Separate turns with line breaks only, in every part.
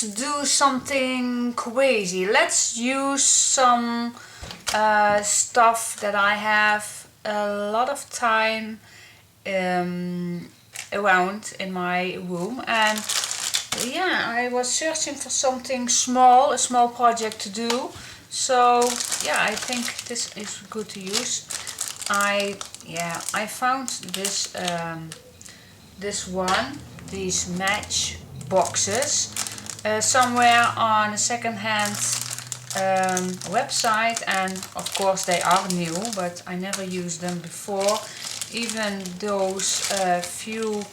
let's do something crazy. Let's use some stuff that I have a lot of time around in my room, and yeah, I was searching for something small, a small project to do. So yeah, I think this is good to use. I found this these match boxes somewhere on a second-hand website, and of course they are new, but I never used them before. Even those few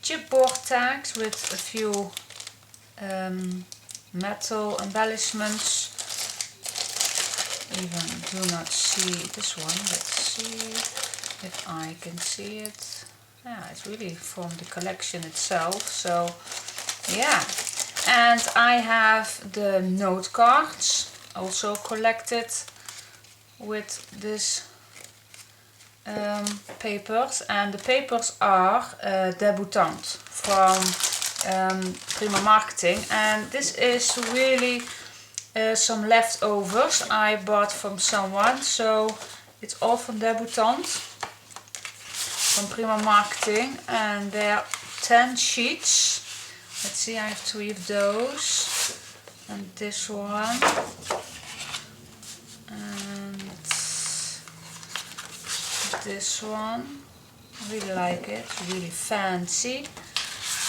chipboard tags with a few metal embellishments. Even do not see this one. Let's see if I can see it. Yeah, it's really from the collection itself. So yeah, and I have the note cards also collected with this papers, and the papers are Debutante from Prima Marketing, and this is really some leftovers I bought from someone, so it's all from Debutante from Prima Marketing, and there are 10 sheets. Let's see, I have 3 of those, and this one, and this one. I really like it, really fancy.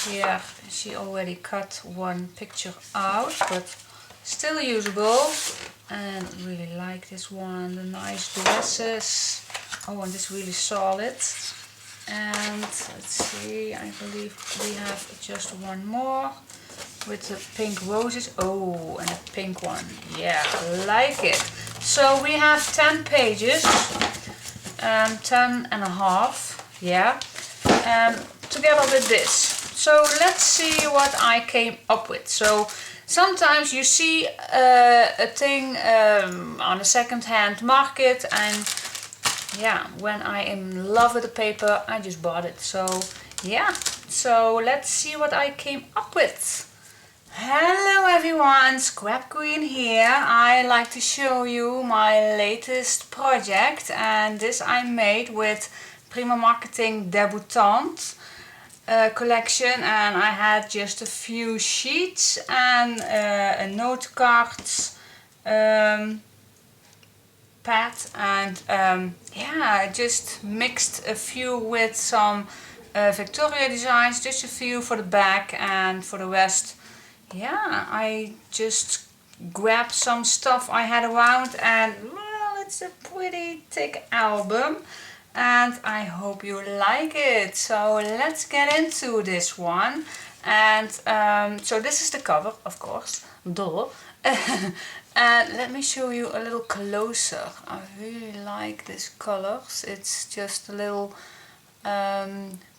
Here she already cut one picture out, but still usable, and really like this one, the nice dresses. Oh, and this really solid. And let's see, I believe we have just one more with the pink roses. Oh, and a pink one. Yeah, I like it. So we have 10 pages, 10 and a half, yeah, together with this. So let's see what I came up with. So sometimes you see a thing on a second-hand market, and yeah, when I am in love with the paper, I just bought it. So yeah, so let's see what I came up with. Hello everyone, Scrap Queen here. I like to show you my latest project, and this I made with Prima Marketing Debutante collection, and I had just a few sheets and a note cards pad, and yeah, I just mixed a few with some Victoria designs, just a few for the back, and for the rest, yeah, I just grabbed some stuff I had around, and well, it's a pretty thick album, and I hope you like it. So let's get into this one. And so this is the cover, of course, duh. And let me show you a little closer. I really like these colors. It's just a little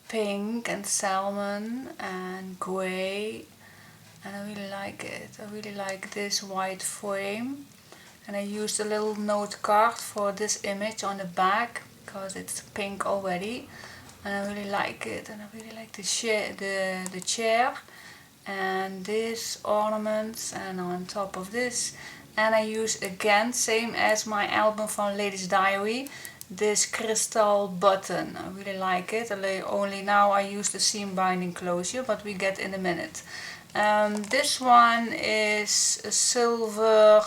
pink and salmon and grey, and I really like it. I really like this white frame, and I used a little note card for this image on the back because it's pink already, and I really like it. And I really like the chair and this ornaments, and on top of this, and I use again, same as my album from Lady's Diary, this crystal button. I really like it. Only now I use the seam binding closure, but we get in a minute. This one is a silver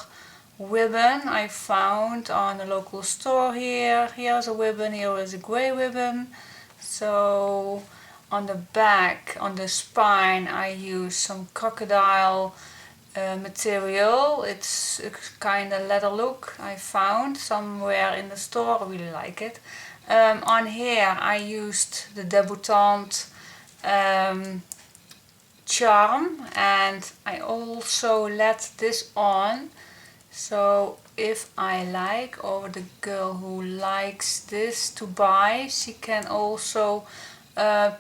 ribbon I found on a local store here. Here's a ribbon, here is a grey ribbon. So on the back, on the spine, I use some crocodile material. It's a kind of leather look I found somewhere in the store. I really like it. On here I used the Debutante charm, and I also let this on, so if I like, or the girl who likes this to buy, she can also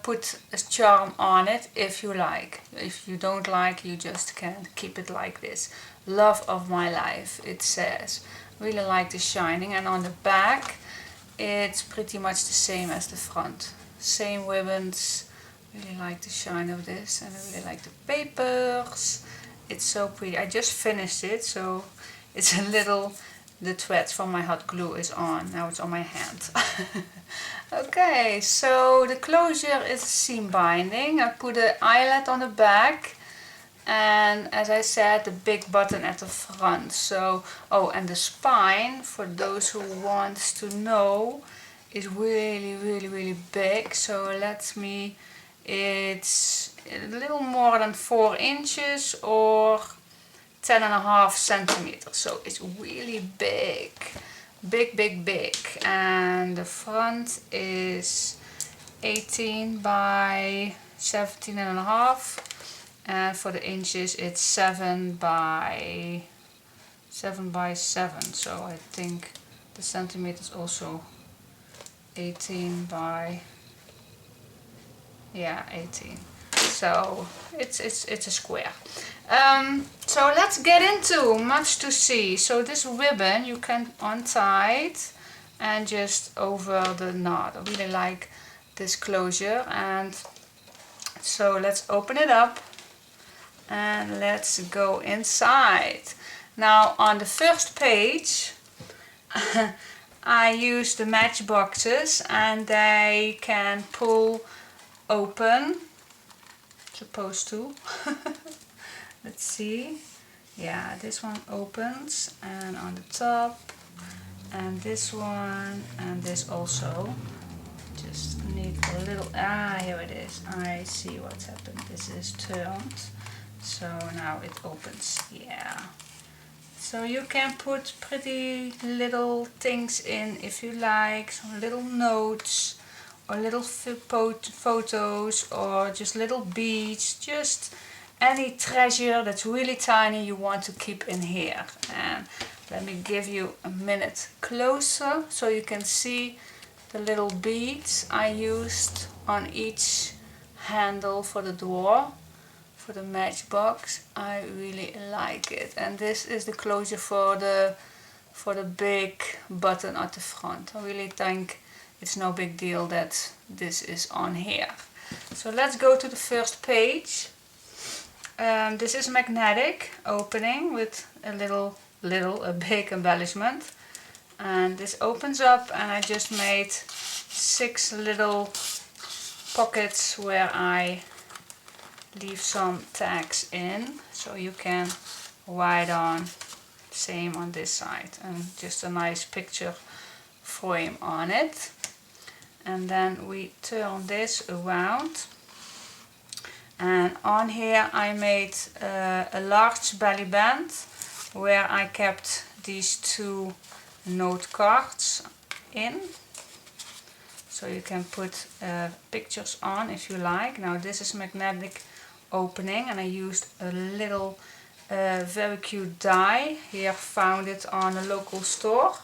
put a charm on it if you like. If you don't like, you just can keep it like this. Love of my life, it says. Really like the shining. And on the back it's pretty much the same as the front, same ribbons. Really like the shine of this, and I really like the papers. it's so pretty. I just finished it, so it's a little, the thread from my hot glue is on. Now it's on my hand. Okay, so the closure is seam binding. I put an eyelet on the back, and as I said, the big button at the front. So, oh, and the spine, for those who want to know, is really big. So it's a little more than 4 inches or 10.5 centimeters. So it's really big. Big. And the front is 18 by 17.5. And for the inches it's 7 by 7. So I think the centimeters also 18 by, yeah, 18. So it's a square. So let's get into much to see. So this ribbon you can untie it and just over the knot. I really like this closure. And so let's open it up and let's go inside. Now on the first page I use the matchboxes, and they can pull open, supposed to. Let's see. Yeah, this one opens, and on the top, and this one, and this also. Just need a little, here it is. I see what's happened. This is turned, so now it opens. Yeah. So you can put pretty little things in if you like, some little notes or little photos or just little beads, just any treasure that's really tiny you want to keep in here. And let me give you a minute closer so you can see the little beads I used on each handle for the door. For the matchbox, I really like it, and this is the closure for the big button at the front. I really think it's no big deal that this is on here. So let's go to the first page. This is magnetic opening with a big embellishment, and this opens up, and I just made 6 little pockets where I leave some tags in, so you can write on. Same on this side, and just a nice picture frame on it. And then we turn this around, and on here I made a large belly band where I kept these 2 note cards in. So you can put pictures on if you like. Now this is magnetic opening, and I used a little very cute die. Here found it on a local store.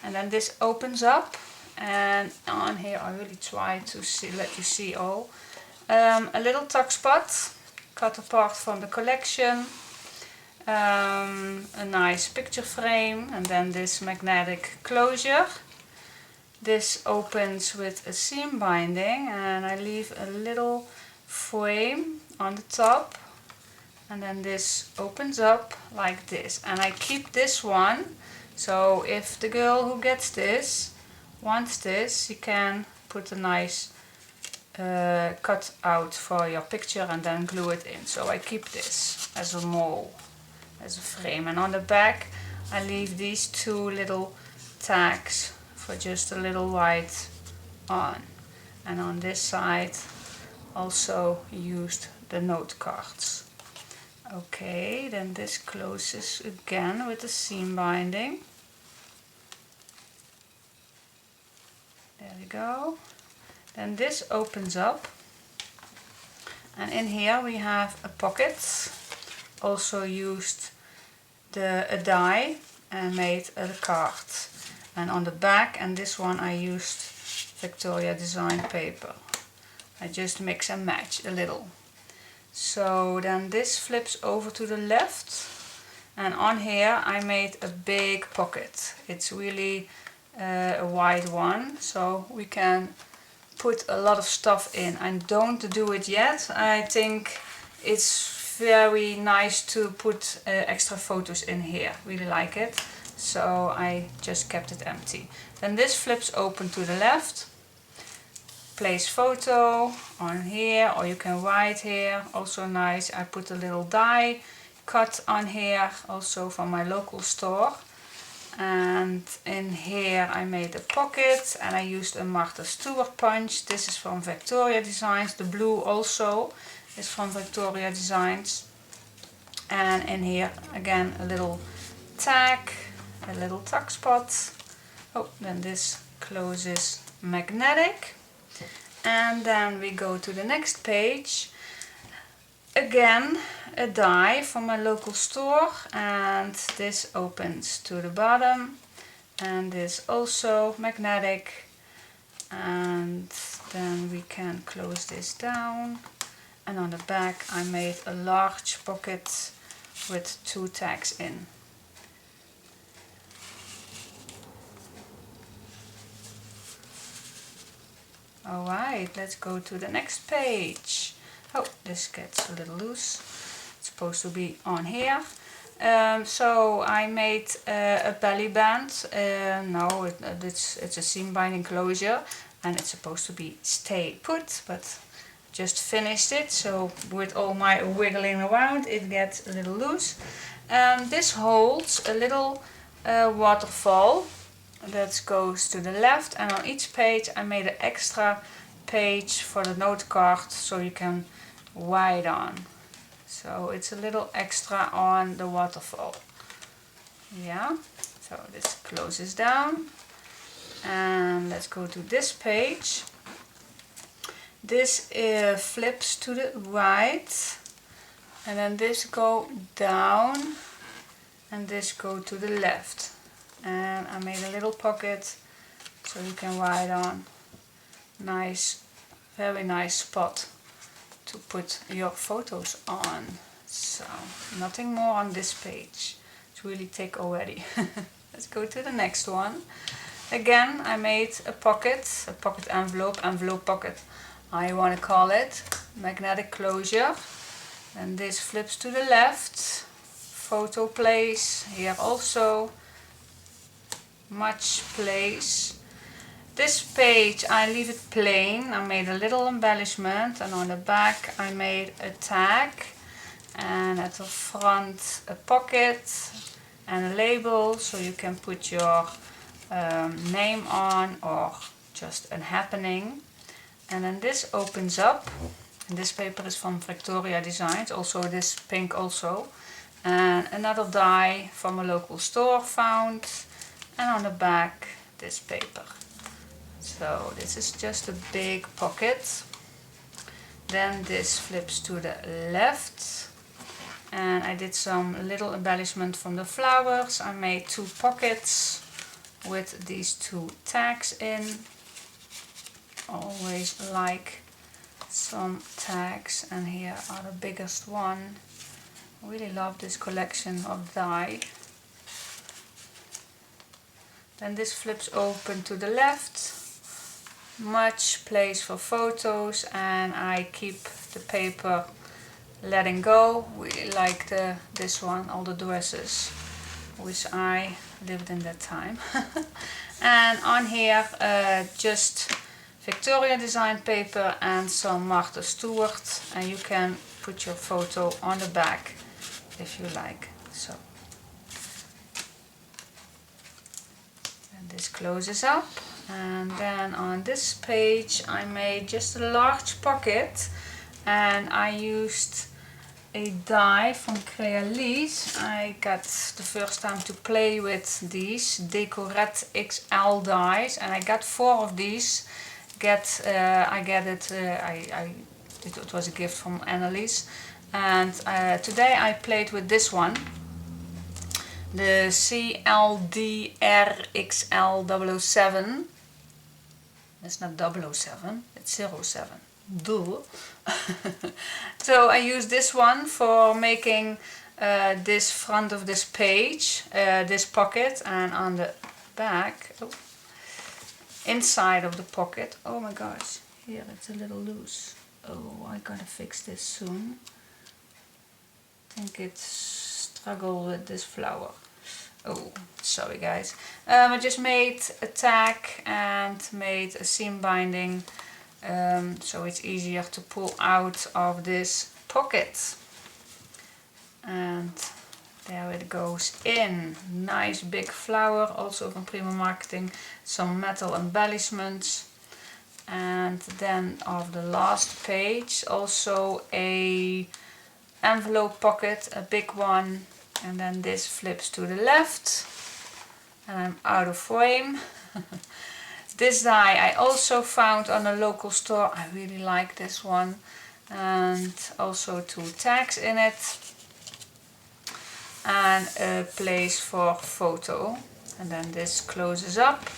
And then this opens up, and on here I really try to let you see all. A little tuck spot cut apart from the collection. A nice picture frame, and then this magnetic closure. This opens with a seam binding, and I leave a little frame on the top, and then this opens up like this, and I keep this one, so if the girl who gets this wants this, you can put a nice cut out for your picture and then glue it in. So I keep this as a mold, as a frame, and on the back I leave these 2 little tags for just a little white on, and on this side also used the note cards. Okay, then this closes again with the seam binding. There we go. Then this opens up, and in here we have a pocket. Also used a die and made a card. And on the back, and this one I used Vectoria design paper. I just mix and match a little. So then this flips over to the left, and on here I made a big pocket. It's really a wide one, so we can put a lot of stuff in. I don't do it yet. I think it's very nice to put extra photos in here. Really like it. So I just kept it empty. Then this flips open to the left. Place photo on here, or you can write here. Also nice. I put a little die cut on here, also from my local store. And in here I made a pocket, and I used a Martha Stewart punch. This is from Vectoria Designs. The blue also is from Vectoria Designs. And in here again a little tag, a little tuck spot. Oh, then this closes magnetic. And then we go to the next page. Again, a die from my local store, and this opens to the bottom, and this also magnetic. And then we can close this down. And on the back I made a large pocket with 2 tags in. Alright, let's go to the next page. Oh, this gets a little loose. It's supposed to be on here. So I made a belly band. No, it's a seam binding closure, and it's supposed to be stay put, but just finished it. So with all my wiggling around, it gets a little loose. This holds a little waterfall that goes to the left, and on each page I made an extra page for the note card so you can write on. So it's a little extra on the waterfall. Yeah, so this closes down. And let's go to this page. This flips to the right, and then this go down, and this go to the left. And I made a little pocket so you can write on. Nice, very nice spot to put your photos on. So nothing more on this page. It's really thick already. Let's go to the next one. Again, I made a pocket envelope pocket, I want to call it. Magnetic closure. And this flips to the left. Photo place here also. Much place. This page I leave it plain. I made a little embellishment, and on the back I made a tag, and at the front a pocket and a label so you can put your name on, or just a happening. And then this opens up, and this paper is from Vectoria Designs, also this pink also, and another die from a local store found. And on the back this paper. So this is just a big pocket. Then this flips to the left, and I did some little embellishment from the flowers. I made 2 pockets with these 2 tags in. Always like some tags, and here are the biggest one. I really love this collection of die. Then this flips open to the left. Much place for photos, and I keep the paper letting go. Really like this one, all the dresses, which I lived in that time. And on here just Vectoria Design paper and some Martha Stewart, and you can put your photo on the back if you like. So. This closes up, and then on this page I made just a large pocket, and I used a die from Crealise. I got the first time to play with these Decorette XL dies, and I got 4 of these. It was a gift from Annalise, and today I played with this one. The CLDRXL007. It's not 007, it's 07. Duh. So I use this one for making this front of this page, this pocket, and on the back, inside of the pocket. Oh my gosh, here it's a little loose. Oh, I gotta fix this soon. think it's struggle with this flower. Oh, sorry guys. I just made a tag and made a seam binding, so it's easier to pull out of this pocket. And there it goes in. Nice big flower, also from Prima Marketing. Some metal embellishments. And then of the last page, also a envelope pocket, a big one. And then this flips to the left. And I'm out of frame. This die I also found on a local store. I really like this one. And also 2 tags in it. And a place for photo, and then this closes up.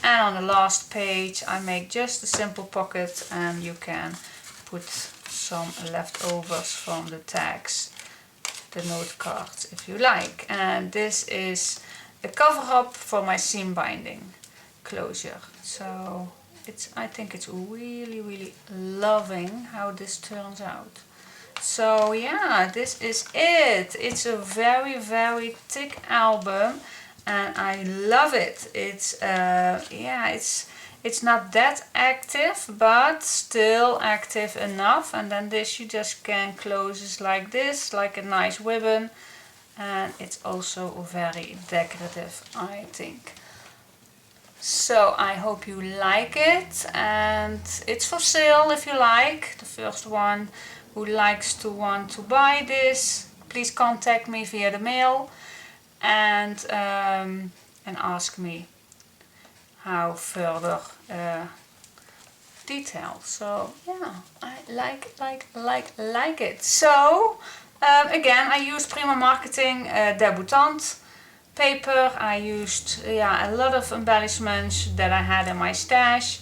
And on the last page I make just a simple pocket, and you can put some leftovers from the tags, the note cards, if you like. And this is a cover up for my seam binding closure. So I think it's really loving how this turns out. So yeah, this is it. It's a very thick album, and I love it. It's yeah, it's not that active, but still active enough. And then this you just can close it like this, like a nice ribbon, and it's also very decorative, I think. So I hope you like it, and it's for sale if you like. The first one who likes to want to buy this, please contact me via the mail and ask me how further detail. So yeah, I like it. So again, I used Prima Marketing Debutante paper. I used a lot of embellishments that I had in my stash.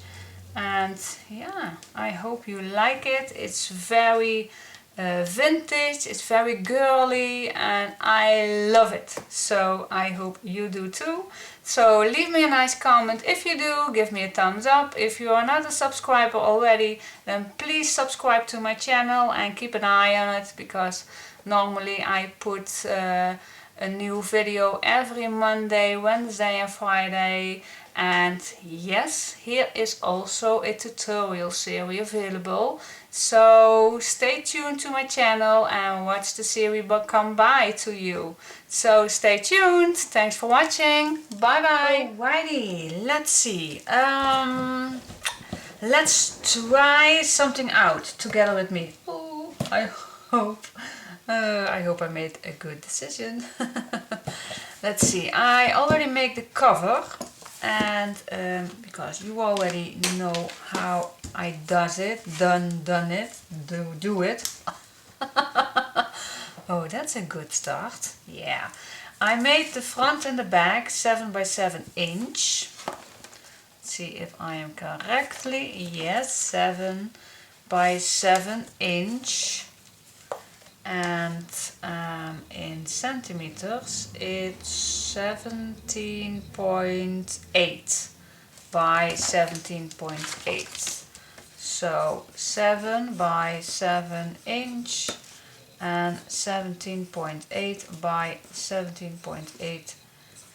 And yeah, I hope you like it. It's very vintage, it's very girly, and I love it. So I hope you do too. So leave me a nice comment if you do, give me a thumbs up. If you are not a subscriber already, then please subscribe to my channel and keep an eye on it, because normally I put a new video every Monday, Wednesday and Friday. And yes, here is also a tutorial series available. So stay tuned to my channel and watch the series come by to you. So stay tuned. Thanks for watching. Bye bye. Alrighty, let's see. Let's try something out together with me. Oh, I hope I made a good decision. Let's see. I already made the cover. And because you already know how I do it. Oh, that's a good start. Yeah, I made the front and the back 7 by 7 inch. Let's see if I am correctly. Yes, 7 by 7 inch. And in centimeters it's 17.8 by 17.8. So 7 by 7 inch and 17.8 by 17.8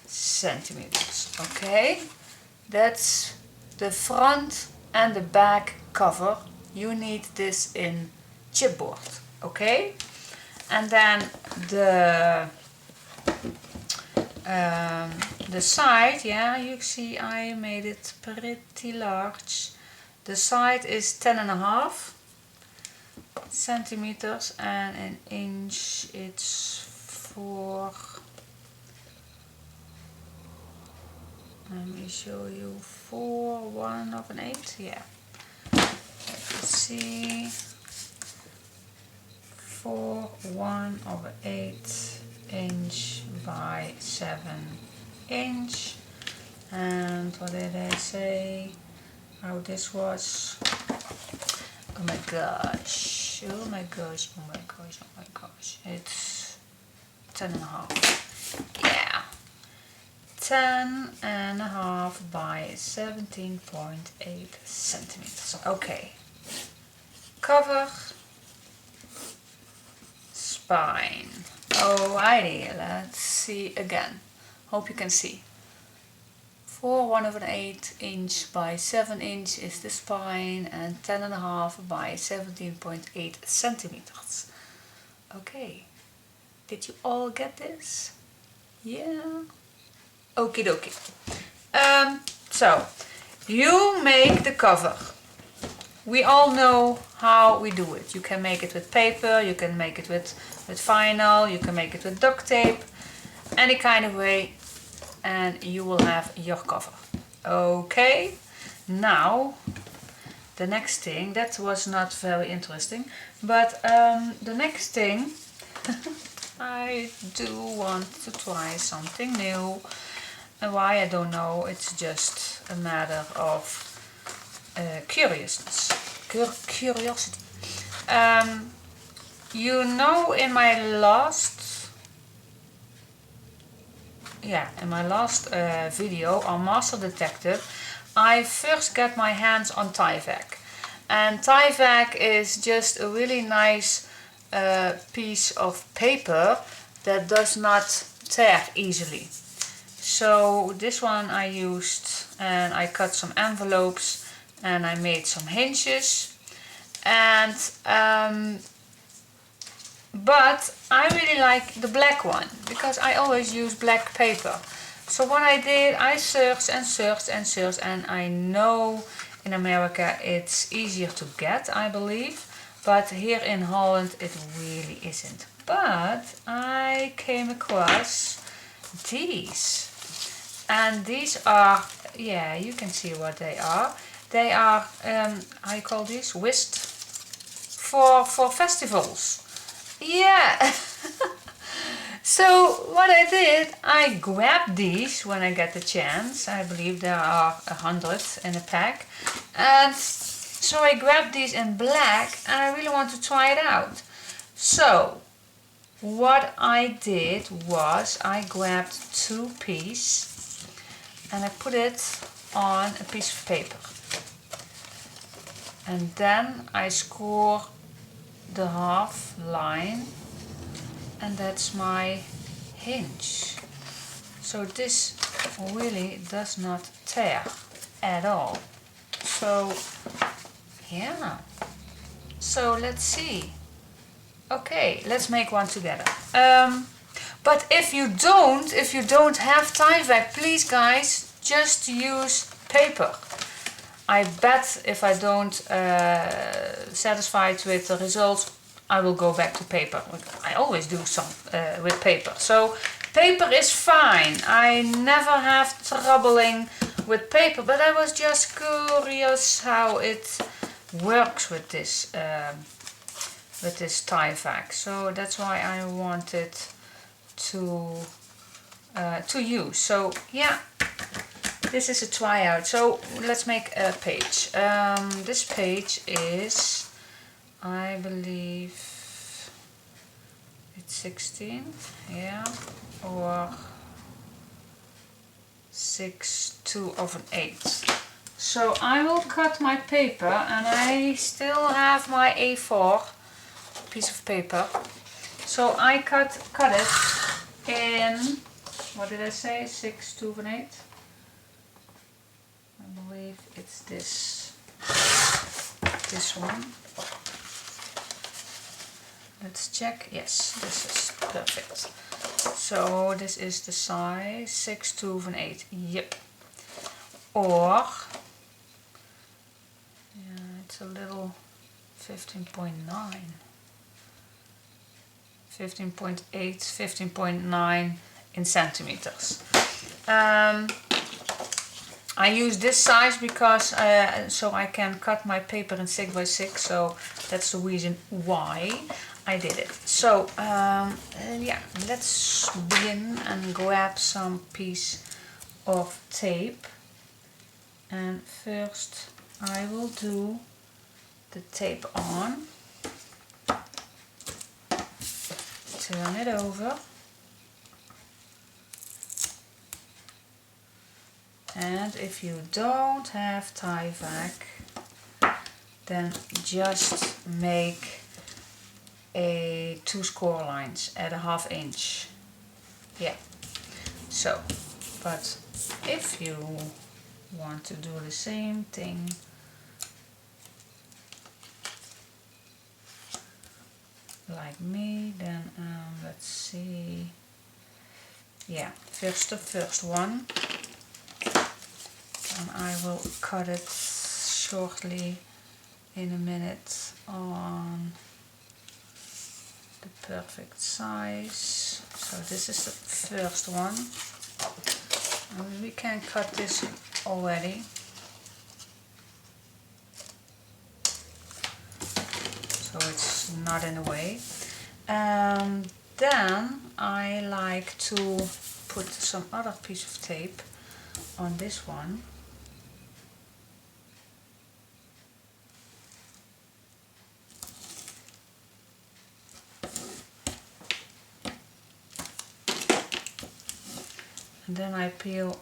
centimeters. Okay, that's the front and the back cover. You need this in chipboard. Okay. And then the side, yeah, you see I made it pretty large. The side is 10.5 centimeters, and an inch it's 4. Let me show you 4/1/8. Yeah. Let's see. 4/1/8 inch by 7 inch. And what did I say? How this was? Oh my gosh! Oh my gosh! Oh my gosh! Oh my gosh! It's 10.5. Yeah, 10.5 by 17.8 centimeters. Okay. Cover. Spine. Alrighty, let's see again. Hope you can see. 4 1/8 inch by 7 inch is the spine, and 10.5 by 17.8 centimeters. Okay, did you all get this? Yeah. Okie dokie. So you make the cover. We all know how we do it. You can make it with paper, you can make it with vinyl, you can make it with duct tape, any kind of way, and you will have your cover. Okay, now the next thing, that was not very interesting, but the next thing I do want to try something new. And why, I don't know, it's just a matter of curiousness. Curiosity. You know, in my last video on Master Detective, I first get my hands on Tyvek. And Tyvek is just a really nice piece of paper that does not tear easily. So this one I used, and I cut some envelopes and I made some hinges, and but I really like the black one because I always use black paper. So what I did, I searched and searched and searched, and I know in America it's easier to get, I believe, but here in Holland it really isn't. But I came across these. And these are, yeah, you can see what they are. They are, I call these whist for festivals. Yeah. So what I did, I grabbed these when I get the chance. I believe there are 100 in a pack. And so I grabbed these in black, and I really want to try it out. So what I did was I grabbed 2 pieces and I put it on a piece of paper, and then I score the half line, and that's my hinge. So this really does not tear at all. So yeah, so let's see. Okay, let's make one together. But if you don't have Tyvek, please guys, just use paper. I bet if I don't satisfied with the results, I will go back to paper. I always do some with paper. So paper is fine. I never have troubling with paper, but I was just curious how it works with this Tyvek. So that's why I wanted to use. So yeah, this is a tryout. So let's make a page. This page is, I believe it's 16, yeah, or 6/2 So I will cut my paper, and I still have my A4 piece of paper. So I cut it in, what did I say, 6/2. I believe it's this one. Let's check. Yes, this is perfect. So this is the size 6/2. Yep. Or yeah, it's a little 15.9. 15.8, 15.9 in centimeters. I use this size because so I can cut my paper in 6x6, so that's the reason why I did it. So yeah, let's begin and grab some piece of tape, and first I will do the tape on. Turn it over, and if you don't have Tyvek, then just make a 2 score lines at a 1/2 inch. Yeah, so, but if you want to do the same thing like me, then let's see, yeah, first the first one, and I will cut it shortly in a minute on the perfect size. So this is the first one, and we can cut this already. So it's not in the way. Then I like to put some other piece of tape on this one. And then I peel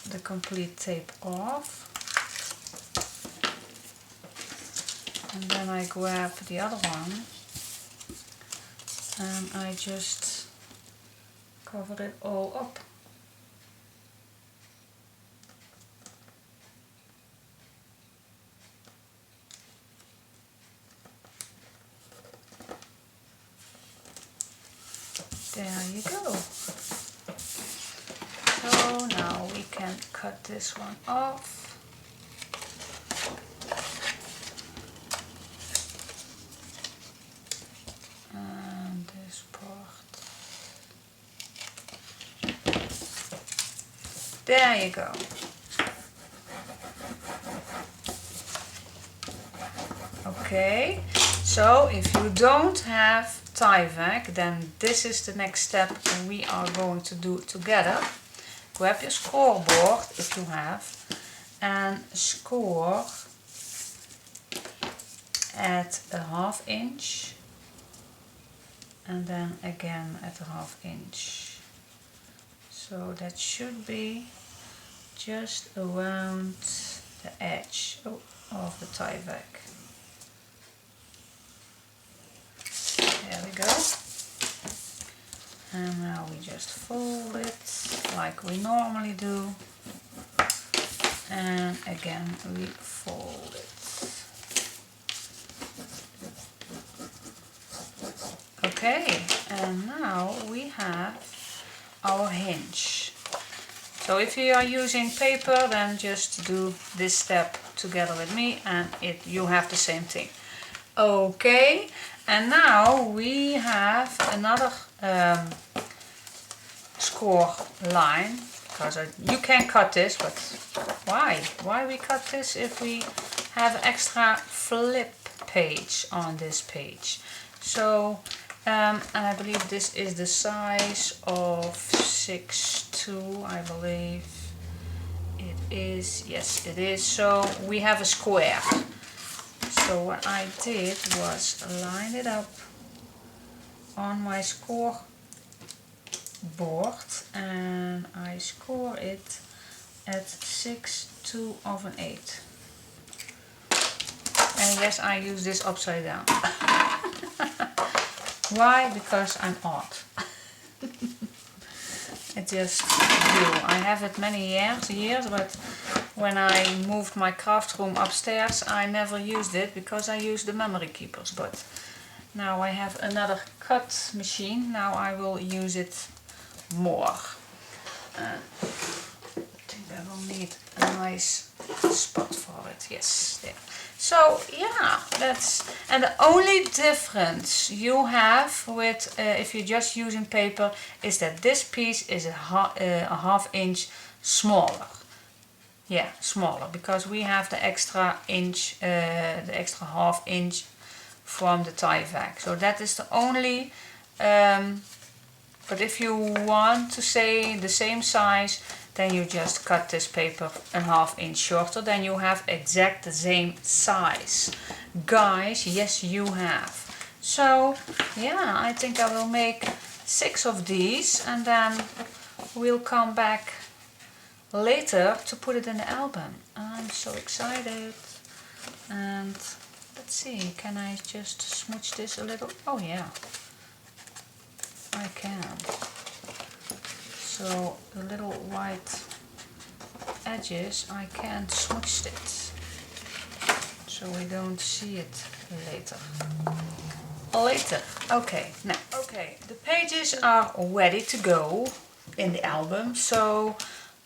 the complete tape off. And then I grab the other one and I just cover it all up. There you go. So now we can cut this one off. And this part. There you go. Okay, so if you don't have Tyvek, then this is the next step we are going to do together. Grab your scoreboard if you have and score at a 1/2 inch and then again at a 1/2 inch. So that should be just around the edge of the Tyvek. There we go. And now we just fold it like we normally do. And again we fold it. Okay, and now we have our hinge. So if you are using paper, then just do this step together with me and you have the same thing. Okay, and now we have another score line, because you can cut this, but why we cut this if we have extra flip page on this page? So and I believe this is the size of 6'2", I believe it is. Yes, it is. So we have a square. So what I did was line it up on my score board and I score it at 6/2. And yes, I use this upside down. Why? Because I'm odd. It just do. I have it many years, but when I moved my craft room upstairs, I never used it because I used the memory keepers. But now I have another cut machine. Now I will use it more. I think I will need a nice spot for it. Yes, there. So yeah, and the only difference you have with if you're just using paper is that this piece is a 1/2 inch smaller. Yeah, smaller, because we have the extra inch, the extra 1/2 inch from the Tyvek. So that is the only. But if you want to say the same size, then you just cut this paper a 1/2 inch shorter, then you have exact the same size. Guys, yes you have. So yeah, I think I will make 6 of these and then we'll come back later to put it in the album. I'm so excited. And let's see, can I just smooch this a little? Oh yeah, I can. So the little white edges, I can smooch it, so we don't see it later. Okay, now, the pages are ready to go in the album. So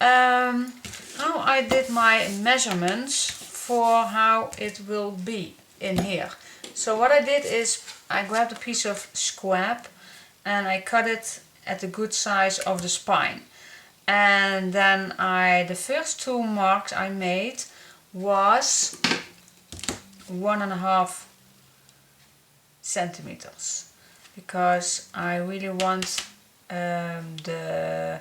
now I did my measurements for how it will be in here. So what I did is I grabbed a piece of scrap and I cut it at the good size of the spine. And then the first 2 marks I made was 1.5 centimeters, because I really want the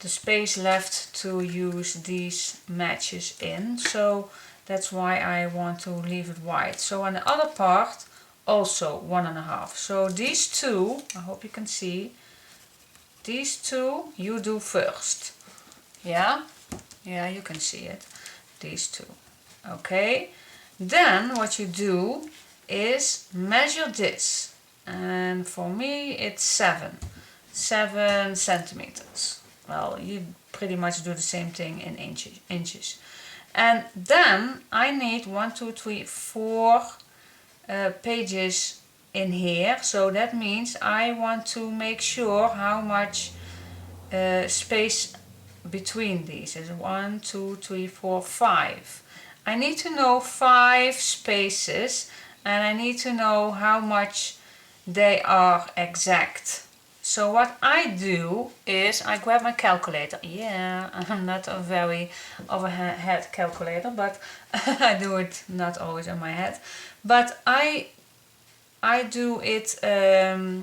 space left to use these matches in, so that's why I want to leave it wide. So on the other part also 1.5. So these 2, I hope you can see, these 2 you do first. Yeah, you can see it, these 2. Okay, then what you do is measure this, and for me it's 7 centimeters. Well, you pretty much do the same thing in inches. And then I need 1, 2, 3, 4 pages in here, so that means I want to make sure how much space between these is. 1, 2, 3, 4, 5. I need to know 5 spaces, and I need to know how much they are exact. So what I do is I grab my calculator. Yeah, I'm not a very overhead calculator, but I do it not always in my head. But I do it, I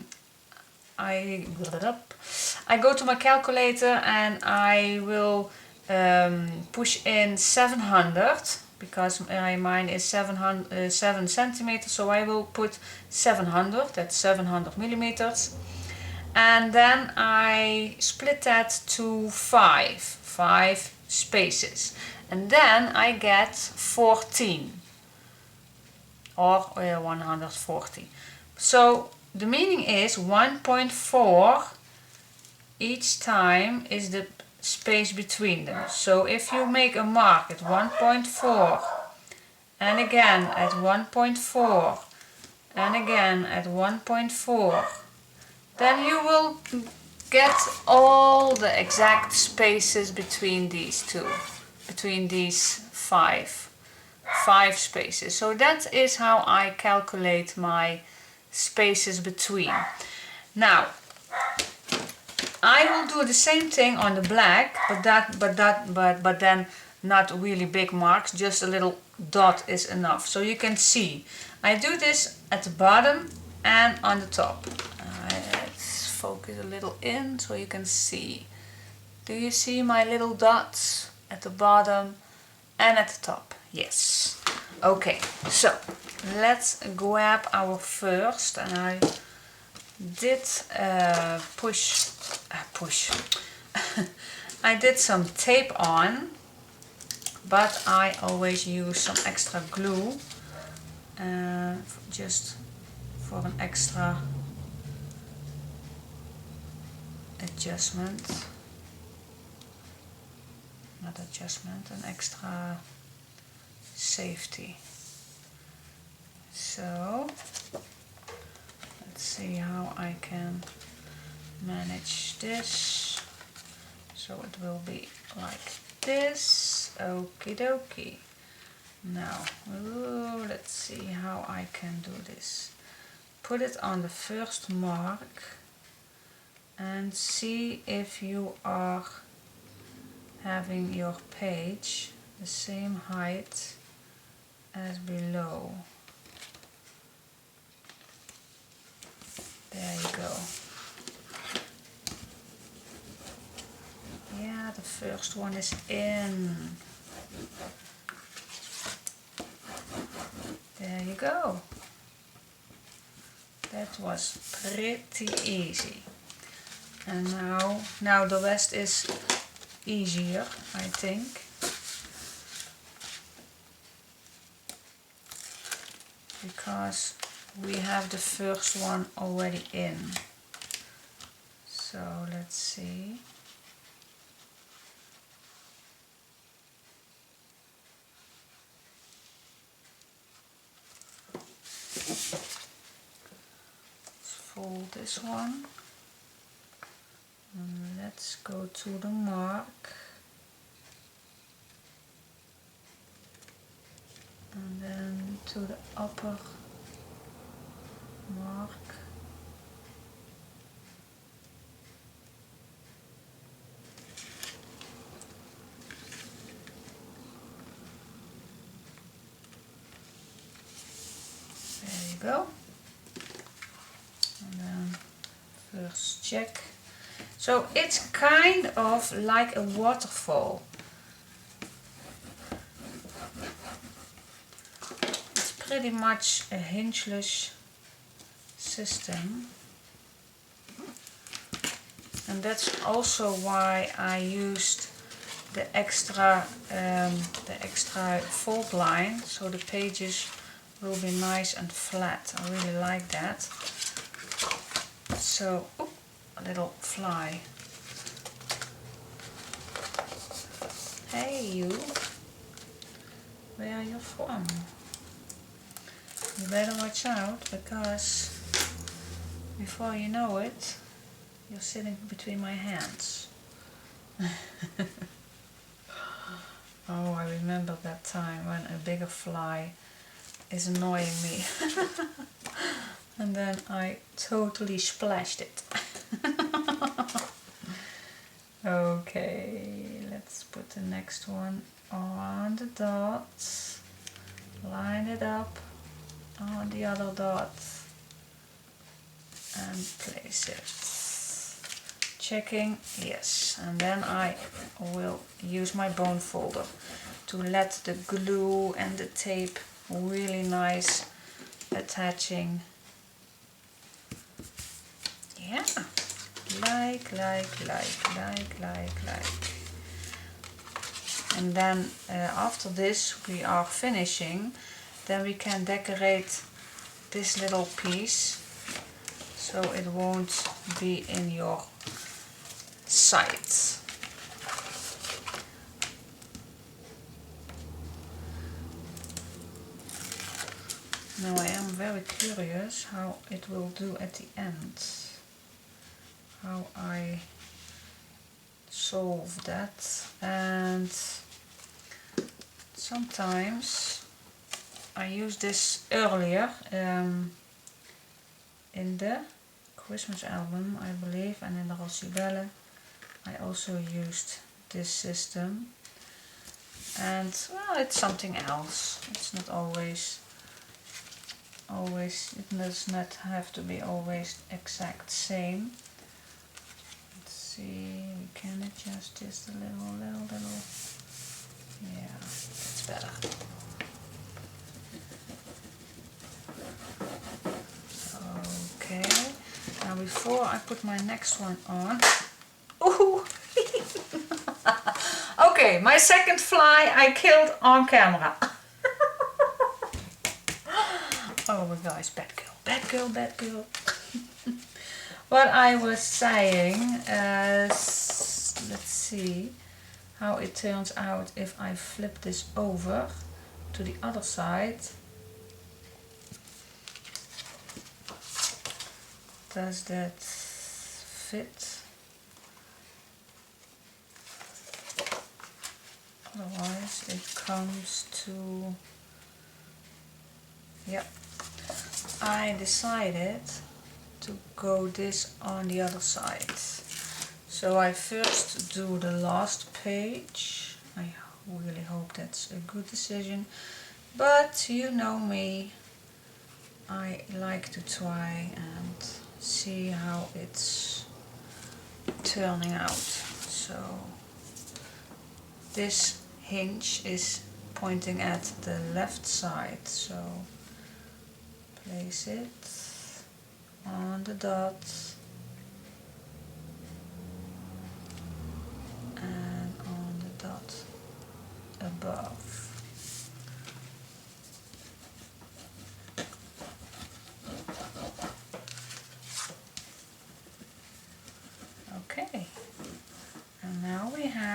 go to my calculator and I will push in 700, because mine is 7 centimeters, so I will put 700, that's 700 millimeters. And then I split that to 5 spaces, and then I get 14 or 140. So the meaning is 1.4 each time is the space between them. So if you make a mark at 1.4 and again at 1.4 and again at 1.4, then you will get all the exact spaces between these 2, between these 5 spaces. So that is how I calculate my spaces between. Now I will do the same thing on the black, but then not really big marks, just a little dot is enough. So you can see I do this at the bottom and on the top. Let's focus a little in so you can see. Do you see my little dots at the bottom and at the top? Yes. Okay, so let's grab our first, and I did push. I did some tape on, but I always use some extra glue just for an extra adjustment. Not adjustment, an extra safety. So let's see how I can manage this. So it will be like this. Okie dokie. Now, let's see how I can do this. Put it on the first mark and see if you are having your page the same height as below. There you go. Yeah, the first one is in. There you go. That was pretty easy. And now the rest is easier, I think. because we have the first one already in. So let's see. Let's fold this one. And let's go to the mark. And then to the upper mark. There you go. And then first check. So it's kind of like a waterfall. It's pretty much a hingeless system. And that's also why I used the extra fold line, so the pages will be nice and flat. I really like that. So, a little fly. Hey you, where are you from? You better watch out, because before you know it, you're sitting between my hands. Oh, I remember that time when a bigger fly is annoying me. And then I totally splashed it. Okay, let's put the next one on the dot. Line it up on the other dot. And place it. Checking, yes. And then I will use my bone folder to let the glue and the tape really nice attaching. Yeah, like. And then after this we are finishing, then we can decorate this little piece so it won't be in your sight. Now I am very curious how it will do at the end. How I solve that. And sometimes I used this earlier in the Christmas album, I believe, and in the Rossibelle I also used this system. And well, it's something else. It's not always, it does not have to be always exact same. Let's see, we can adjust just a little. Yeah, it's better. Okay, now before I put my next one on, ooh. Okay, my second fly I killed on camera. Oh my gosh, bad girl. What I was saying is, let's see how it turns out if I flip this over to the other side. Does that fit? Otherwise it comes to, yep. I decided to go this on the other side. So I first do the last page. I really hope that's a good decision, but you know me, I like to try and see how it's turning out. So this hinge is pointing at the left side, so place it on the dot and on the dot above.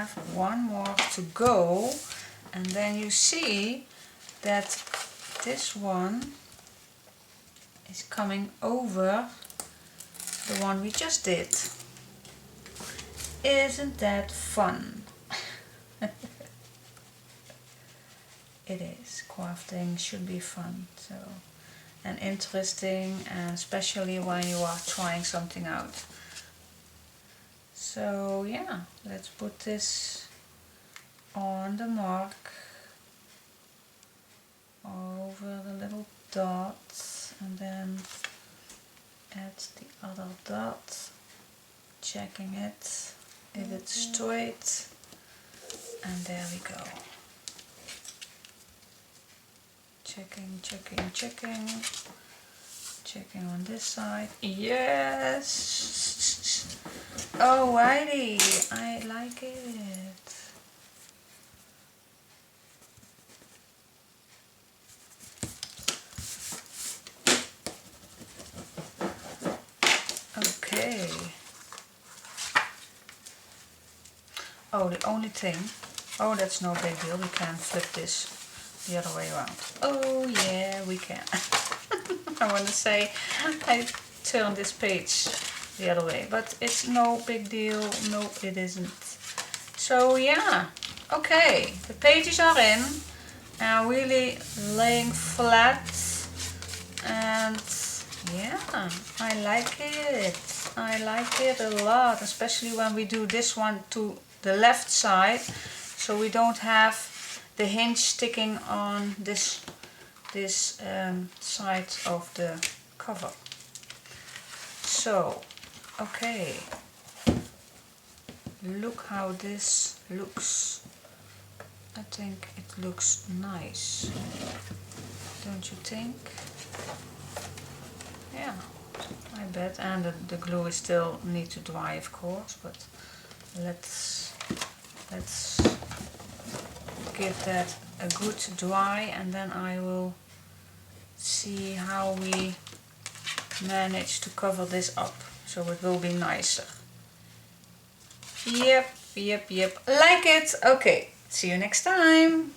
have one more to go, and then you see that this one is coming over the one we just did. Isn't that fun? It is. Crafting should be fun, so, and interesting, and especially when you are trying something out. So yeah, let's put this on the mark over the little dot, and then add the other dot, checking it if it's straight, and there we go. Checking, checking, checking, checking on this side. Yes! Alrighty, I like it. Okay. Oh, the only thing. Oh, that's no big deal. We can flip this the other way around. Oh yeah, we can. I want to say I turn this page the other way, but it's no big deal. No, it isn't. So yeah, okay, the pages are in and really laying flat, and yeah, I like it. I like it a lot, especially when we do this one to the left side, so we don't have the hinge sticking on this side of the cover. So, okay, look how this looks. I think it looks nice, don't you think? Yeah, I bet. And the glue is still need to dry, of course, but let's give that a good dry, and then I will see how we manage to cover this up so it will be nicer. Yep, like it. Okay, see you next time.